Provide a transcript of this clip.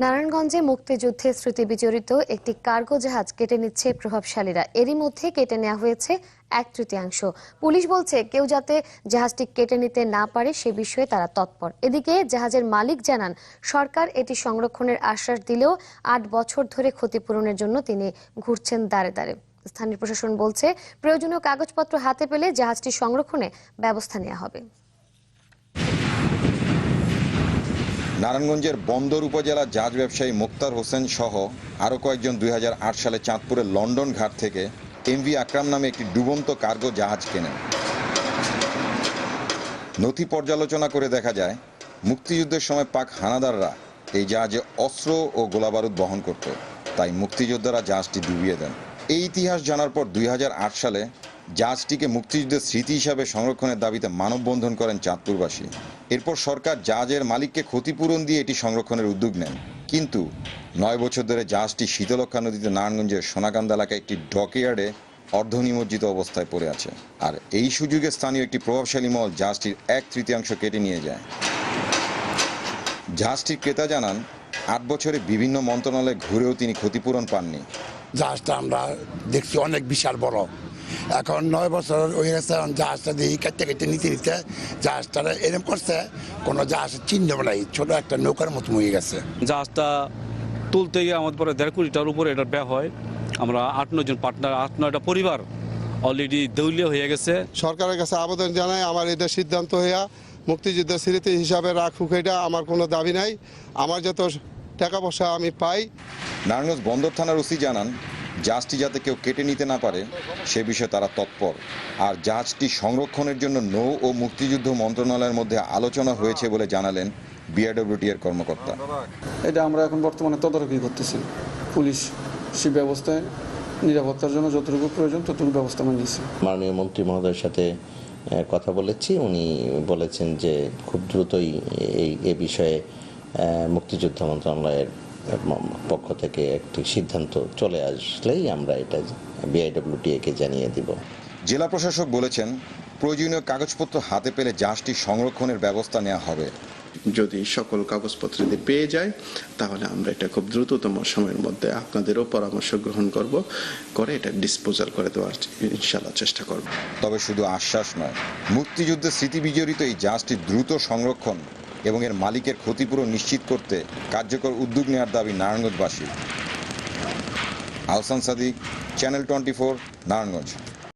নারায়ণগঞ্জে মুক্তিযুদ্ধে স্মৃতিবিজড়িত একটি কার্গো জাহাজ কেটে নিচ্ছে প্রভাবশালীরা। এরই মধ্যে কেটে নেওয়া হয়েছে 1/3। পুলিশ বলছে কেউ যাতে জাহাজটি কেটে নিতে না পারে সে বিষয়ে তারা তৎপর। এদিকে জাহাজের মালিক জানান, সরকার এটি সংরক্ষণের আশ্বাস দিলেও 8 বছর ধরে ক্ষতিপূরণের জন্য তিনি ঘুরছেন দাঁড়ে দাঁড়ে। স্থানীয় প্রশাসন বলছে, প্রয়োজনীয় কাগজপত্র হাতে পেলে জাহাজটি সংরক্ষণে ব্যবস্থা নেওয়া হবে। নারায়ণগঞ্জের বন্দর উপজেলার জাহাজ ব্যবসায়ী মুক্তার হোসেন সহ আরও কয়েকজন 2008 সালে চাঁদপুরের লন্ডন ঘাট থেকে এমভি আকরাম নামে একটি ডুবন্ত কার্গো জাহাজ কেনেন। নথি পর্যালোচনা করে দেখা যায়, মুক্তিযুদ্ধের সময় পাক হানাদাররা এই জাহাজে অস্ত্র ও গোলাবারুদ বহন করত, তাই মুক্তিযোদ্ধারা জাহাজটি ডুবিয়ে দেন। এই ইতিহাস জানার পর 2008 সালে জাহাজটিকে মুক্তিযুদ্ধের স্মৃতি হিসাবে সংরক্ষণের দাবিতে মানববন্ধন করেন চাঁদপুরবাসী। এরপর সরকার জাহাজের মালিককে ক্ষতিপূরণ দিয়ে এটি সংরক্ষণের উদ্যোগ নেন। কিন্তু 9 বছর ধরে জাহাজটি শীতলক্ষা নদীতে নারায়ণগঞ্জের সোনাকান্দা এলাকায় একটি ডকইয়ার্ডে অর্ধনিমজ্জিত অবস্থায় পড়ে আছে। আর এই সুযোগে স্থানীয় একটি প্রভাবশালী মহল জাহাজটির 1/3 কেটে নিয়ে যায়। জাহাজটির ক্রেতা জানান, 8 বছরে বিভিন্ন মন্ত্রণালয়ে ঘুরেও তিনি ক্ষতিপূরণ পাননি। জাহাজটা আমরা দেখছি অনেক বিশাল বড়, এখন 9 বছর হয়ে গেছে। জাহাজটা দিয়ে কেটে কেটে নিতে নিতে জাহাজটা এরকম করছে, কোনো জাহাজের চিহ্ন নাই, ছোট একটা নৌকার মতো হয়ে গেছে। জাহাজটা তুলতে গিয়ে আমাদের পরে 1.5 কোটি টাকার উপরে এটার ব্যয় হয়। আমরা 8-9 জন পার্টনার, 8-9টা পরিবার অলরেডি দেউলিয়া হয়ে গেছে। সরকারের কাছে আবেদন জানাই, আমার এটা সিদ্ধান্ত হইয়া মুক্তিযুদ্ধের স্মৃতি হিসাবে রাখুক, এটা আমার কোনো দাবি নাই। আমার যত টাকা পয়সা আমি পাই। নারায়ণগঞ্জ বন্দর থানার ওসি জানান, জাহাজটি যাতে কেউ কেটে নিতে না পারে সে বিষয়ে তারা তৎপর। আর জাহাজটি সংরক্ষণের জন্য নৌ ও মুক্তিযুদ্ধ মন্ত্রণালয়ের মধ্যে আলোচনা হয়েছে বলে জানালেন বিআরডব্লিউটি এর কর্মকর্তা। এটা আমরা এখন বর্তমানে তদারকি করতেছি। পুলিশ সে ব্যবস্থায় নিরাপত্তার জন্য যতটুকু প্রয়োজন ততটুকু ব্যবস্থা আমরা নিয়েছি। মাননীয় মন্ত্রী মহোদয়ের সাথে কথা বলেছি, উনি বলেছেন যে খুব দ্রুতই এই বিষয়ে মুক্তিযুদ্ধ মন্ত্রণালয়ের পক্ষ থেকে একটি সিদ্ধান্ত চলে আসলেই আমরা এটা বিআইডব্লিউটিএ-কে জানিয়ে দিব। জেলা প্রশাসক বলেছেন, প্রয়োজনীয় কাগজপত্র হাতে পেলে জাহাজটি সংরক্ষণের ব্যবস্থা নেওয়া হবে। যদি সকল কাগজপত্র পেয়ে যায় তাহলে আমরা এটা খুব দ্রুততম সময়ের মধ্যে আপনাদেরও পরামর্শ গ্রহণ করে এটা ডিসপোজাল করে দেওয়ার ইনশাআল্লাহ চেষ্টা করব। তবে শুধু আশ্বাস নয়, মুক্তিযুদ্ধের স্মৃতি বিজড়িত এই জাহাজটির দ্রুত সংরক্ষণ এবং এর মালিকের ক্ষতিপূরণ নিশ্চিত করতে কার্যকর উদ্যোগ নেওয়ার দাবি নারায়ণগঞ্জবাসী। আহসান সাদিক, চ্যানেল 24, নারায়ণগঞ্জ।